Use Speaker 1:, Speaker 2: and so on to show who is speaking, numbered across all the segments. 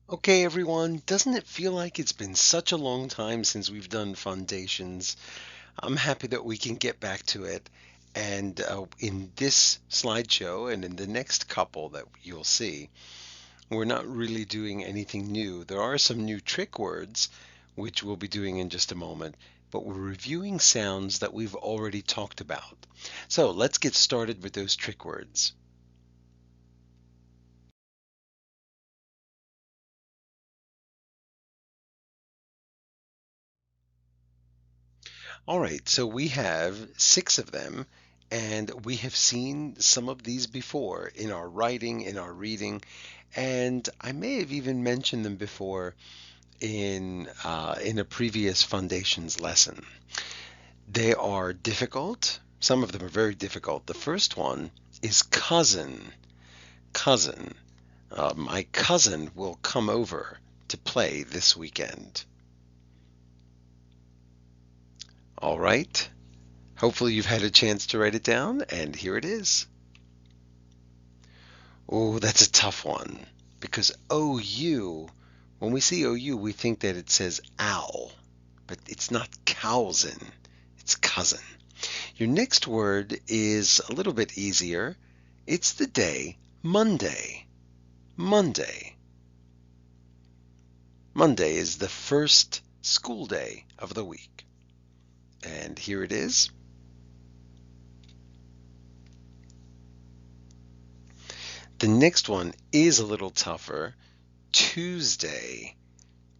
Speaker 1: Okay, everyone, doesn't it feel like it's been such a long time since we've done Foundations? I'm happy that we can get back to it. And in this slideshow and in the next couple that you'll see, we're not really doing anything new. There are some new trick words, which we'll be doing in just a moment, but we're reviewing sounds that we've already talked about. So let's get started with those trick words. All right, so we have six of them, and we have seen some of these before in our writing, in our reading, and I may have even mentioned them before in a previous Foundations lesson. They are difficult. Some of them are very difficult. The first one is cousin. Cousin. My cousin will come over to play this weekend. All right. Hopefully you've had a chance to write it down, and here it is. Oh, that's a tough one because OU, when we see OU, we think that it says owl, but it's not cowsin, it's cousin. Your next word is a little bit easier. It's the day Monday. Monday. Monday is the first school day of the week. And here it is. The next one is a little tougher. Tuesday.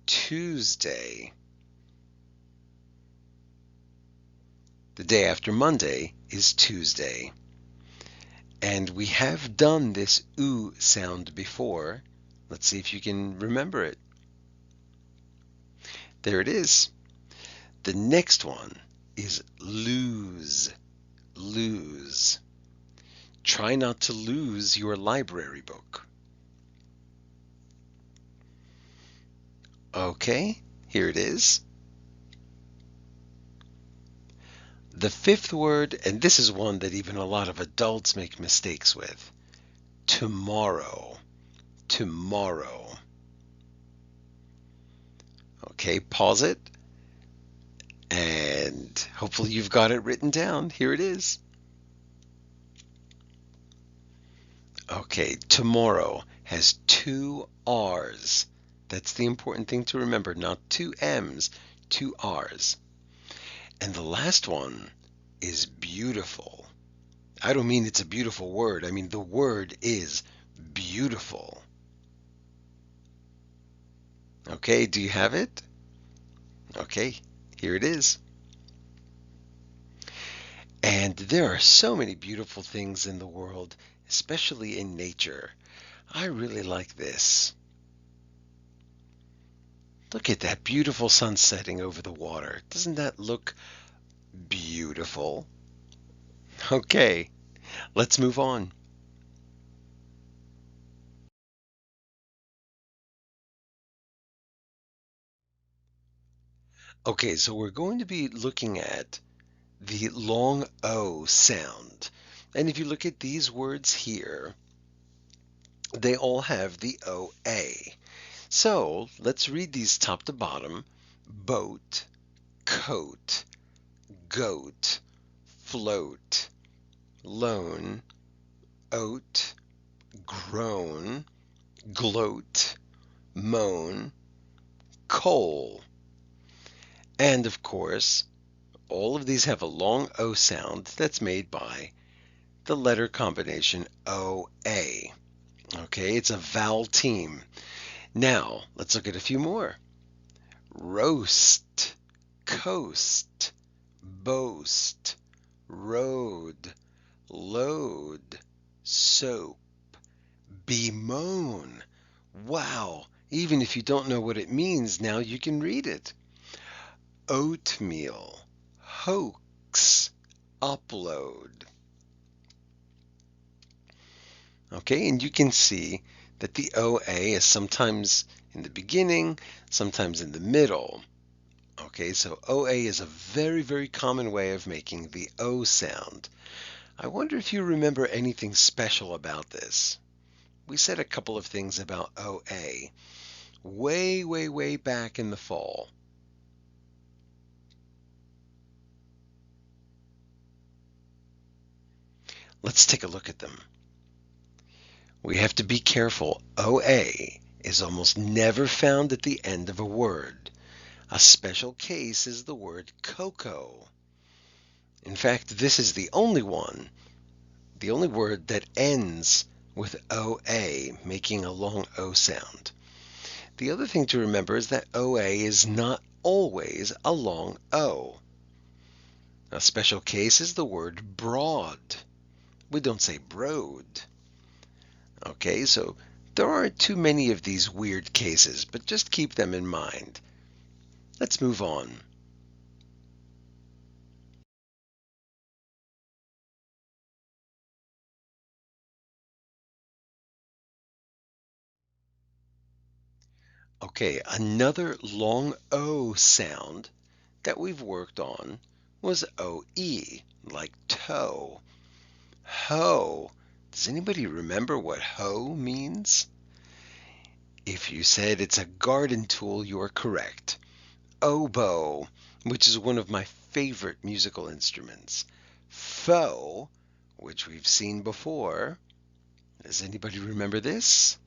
Speaker 1: Tuesday. The day after Monday is Tuesday. And we have done this oo sound before. Let's see if you can remember it. There it is. The next one is lose. Lose. Try not to lose your library book. Okay, here it is. The fifth word, and this is one that even a lot of adults make mistakes with. Tomorrow. Tomorrow. Okay, pause it. And hopefully you've got it written down. Here it is. Okay, tomorrow has two R's. That's the important thing to remember, not two M's, two R's. And the last one is beautiful. I don't mean it's a beautiful word. I mean the word is beautiful. Okay, do you have it? Okay, here it is. And there are so many beautiful things in the world, especially in nature. I really like this. Look at that beautiful sun setting over the water. Doesn't that look beautiful? Okay, let's move on. Okay, so we're going to be looking at the long O sound. And if you look at these words here, they all have the OA. So let's read these top to bottom. Boat, coat, goat, float, loan, oat, groan, gloat, moan, coal. And of course, all of these have a long O sound that's made by the letter combination OA. Okay, it's a vowel team. Now, let's look at a few more. Roast, coast, boast, road, load, soap, bemoan. Wow, even if you don't know what it means, now you can read it. Oatmeal, hoax, upload. Okay, and you can see that the OA is sometimes in the beginning, sometimes in the middle. Okay, so OA is a very, very common way of making the O sound. I wonder if you remember anything special about this. We said a couple of things about OA. way, way, way back in the fall. Let's take a look at them. We have to be careful. OA is almost never found at the end of a word. A special case is the word cocoa. In fact, this is the only word that ends with OA, making a long O sound. The other thing to remember is that OA is not always a long O. A special case is the word broad. We don't say broad. Okay, so there aren't too many of these weird cases, but just keep them in mind. Let's move on. Okay, another long O sound that we've worked on was OE, like toe. Hoe. Does anybody remember what hoe means? If you said it's a garden tool, you are correct. Oboe, which is one of my favorite musical instruments. Foe, which we've seen before. Does anybody remember this?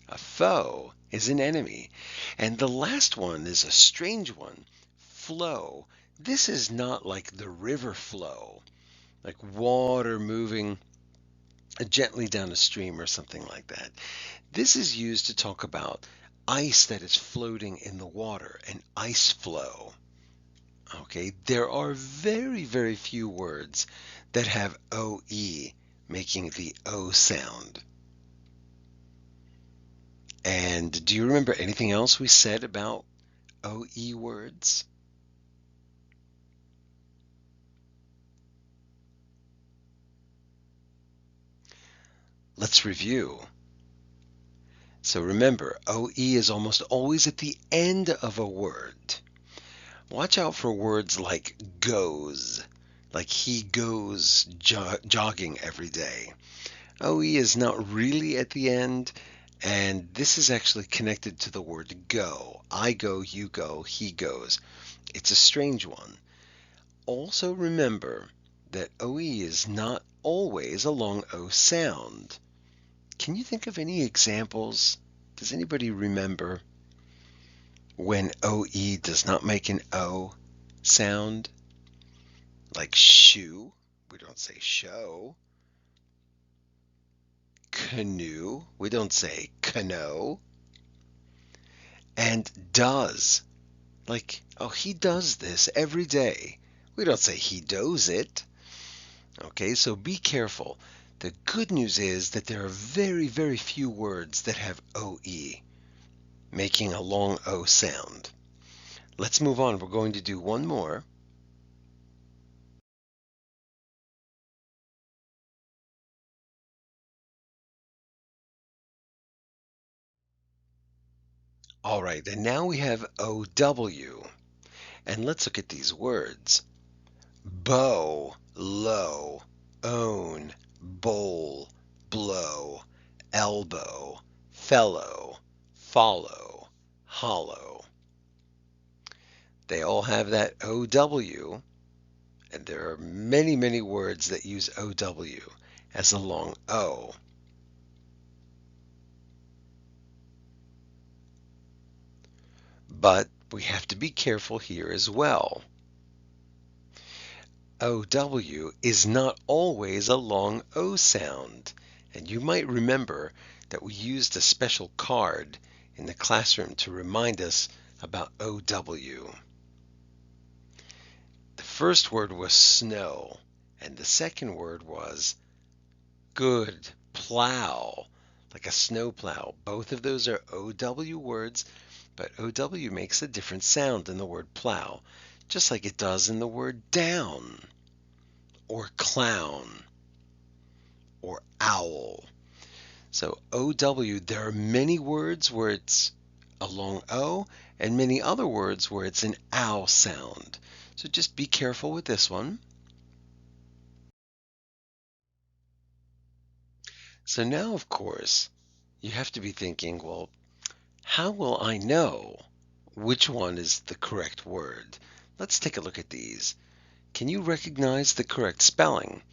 Speaker 1: A foe is an enemy. And the last one is a strange one. Flow. This is not like the river flow, like water moving gently down a stream or something like that. This is used to talk about ice that is floating in the water, an ice flow. Okay, there are very, very few words that have OE making the O sound. And do you remember anything else we said about OE words? Let's review. So remember, OE is almost always at the end of a word. Watch out for words like goes, like he goes jogging every day. OE is not really at the end, and this is actually connected to the word go. I go, you go, he goes. It's a strange one. Also remember that OE is not always a long O sound. Can you think of any examples? Does anybody remember when OE does not make an O sound? Like shoe, we don't say show. Canoe, we don't say canoe. And does, like, oh, he does this every day. We don't say he does it. Okay, so be careful. The good news is that there are very, very few words that have OE, making a long O sound. Let's move on. We're going to do one more. All right, and now we have OW. And let's look at these words. Bow, low, own, bowl, blow, elbow, fellow, follow, hollow. They all have that OW, and there are many, many words that use OW as a long O. But we have to be careful here as well. OW is not always a long O sound, and you might remember that we used a special card in the classroom to remind us about OW. The first word was snow, and the second word was good, plow, like a snow plow. Both of those are OW words, but OW makes a different sound than the word plow, just like it does in the word down, or clown, or owl. So OW, there are many words where it's a long O, and many other words where it's an ow sound. So just be careful with this one. So now, of course, you have to be thinking, well, How will I know which one is the correct word? Let's take a look at these. Can you recognize the correct spelling?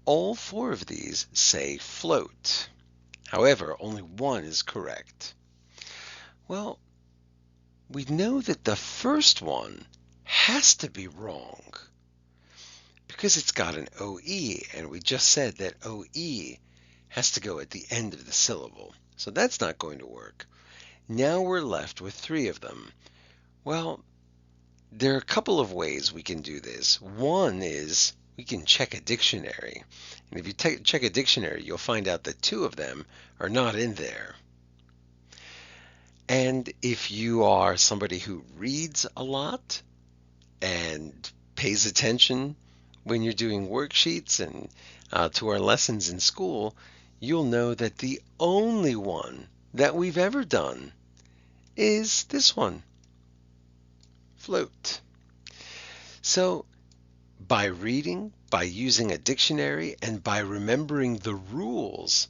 Speaker 1: All four of these say float. However, only one is correct. Well, we know that the first one has to be wrong because it's got an OE, and we just said that OE has to go at the end of the syllable. So that's not going to work. Now we're left with three of them. Well, there are a couple of ways we can do this. One is we can check a dictionary. And if you check a dictionary, you'll find out that two of them are not in there. And if you are somebody who reads a lot and pays attention when you're doing worksheets and to our lessons in school, you'll know that the only one that we've ever done is this one, float. So by reading, by using a dictionary, and by remembering the rules,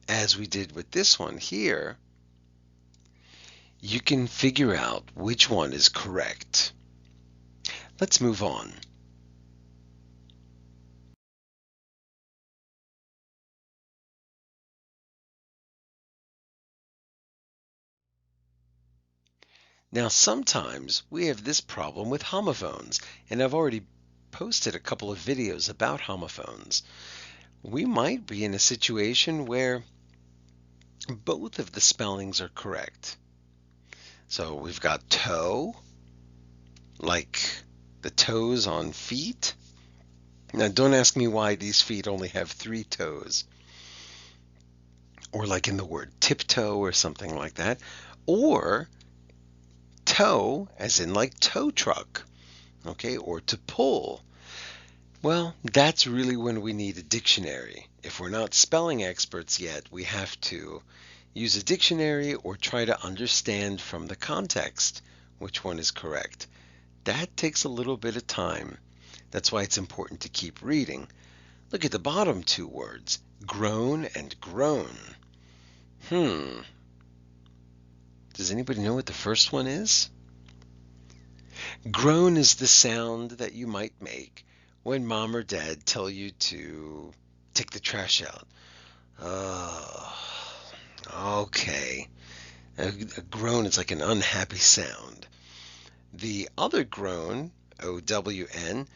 Speaker 1: as we did with this one here, you can figure out which one is correct. Let's move on. Now, sometimes we have this problem with homophones, and I've already posted a couple of videos about homophones. We might be in a situation where both of the spellings are correct. So we've got toe, like the toes on feet. Now, don't ask me why these feet only have 3 toes, or like in the word tiptoe or something like that, or tow, as in like tow truck, okay, or to pull. Well, that's really when we need a dictionary. If we're not spelling experts yet, we have to use a dictionary or try to understand from the context which one is correct. That takes a little bit of time. That's why it's important to keep reading. Look at the bottom 2 words, groan and groan. Does anybody know what the first one is? Groan is the sound that you might make when mom or dad tell you to take the trash out. Oh, okay. A groan is like an unhappy sound. The other groan, O-W-N,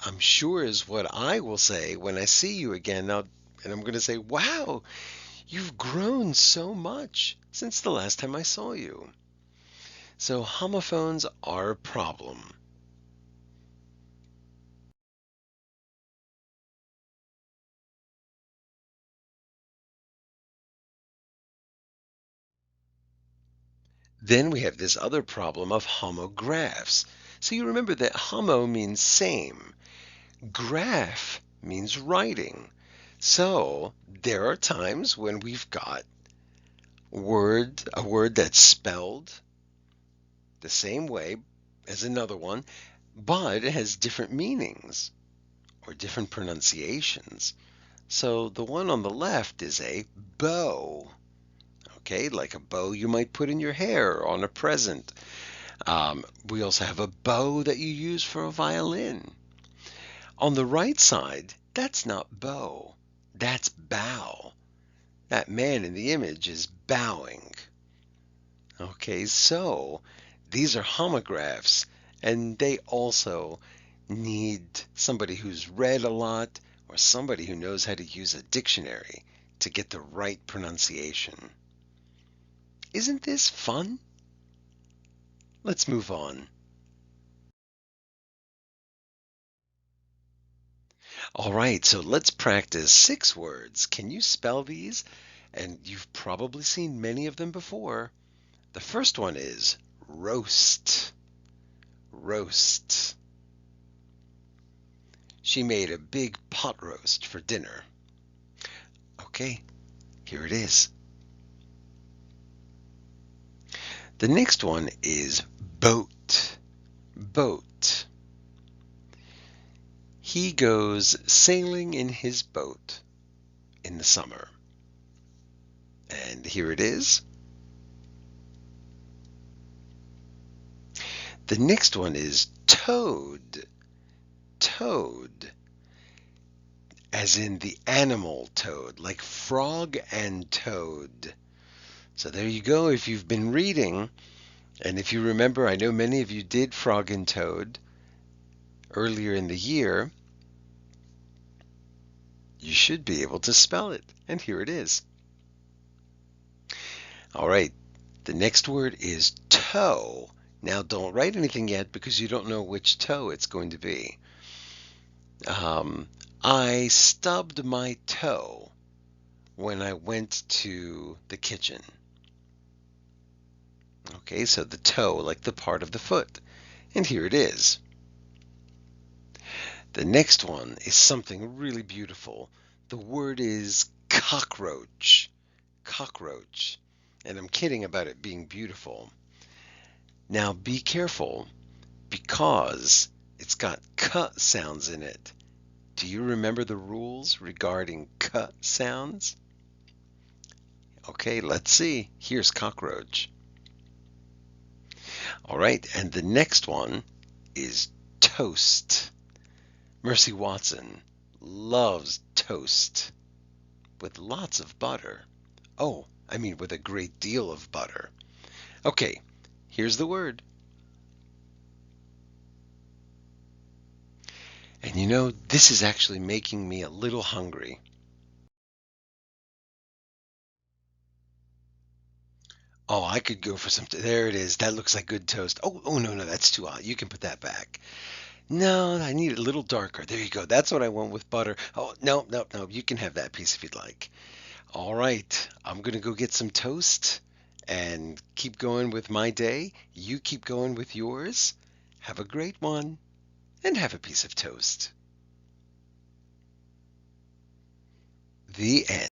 Speaker 1: I'm sure is what I will say when I see you again. Now, and I'm going to say, wow, you've grown so much since the last time I saw you. So homophones are a problem. Then we have this other problem of homographs. So you remember that homo means same. Graph means writing. So there are times when we've got a word that's spelled the same way as another one, but it has different meanings or different pronunciations. So the one on the left is a bow, okay, like a bow you might put in your hair on a present. We also have a bow that you use for a violin. On the right side, that's not bow, that's bow. That man in the image is bowing. Okay, so these are homographs, and they also need somebody who's read a lot or somebody who knows how to use a dictionary to get the right pronunciation. Isn't this fun? Let's move on. All right, so let's practice 6 words. Can you spell these? And you've probably seen many of them before. The first one is roast. Roast. She made a big pot roast for dinner. Okay, here it is. The next one is boat. Boat. He goes sailing in his boat in the summer. And here it is. The next one is toad. Toad, as in the animal toad, like frog and toad. So there you go. If you've been reading, and if you remember, I know many of you did frog and toad earlier in the year, you should be able to spell it. And here it is. All right. The next word is toe. Now, don't write anything yet because you don't know which toe it's going to be. I stubbed my toe when I went to the kitchen. Okay, so the toe, like the part of the foot. And here it is. The next one is something really beautiful. The word is cockroach. Cockroach. And I'm kidding about it being beautiful. Now be careful because it's got k sounds in it. Do you remember the rules regarding k sounds? Okay, let's see. Here's cockroach. All right, and the next one is toast. Mercy Watson loves toast with lots of butter. Oh, I mean with a great deal of butter. Okay, here's the word. And you know, this is actually making me a little hungry. Oh, I could go for some. There it is. That looks like good toast. Oh, no, that's too hot. You can put that back. No, I need it a little darker. There you go. That's what I want with butter. Oh, no. You can have that piece if you'd like. All right. I'm going to go get some toast and keep going with my day. You keep going with yours. Have a great one and have a piece of toast. The end.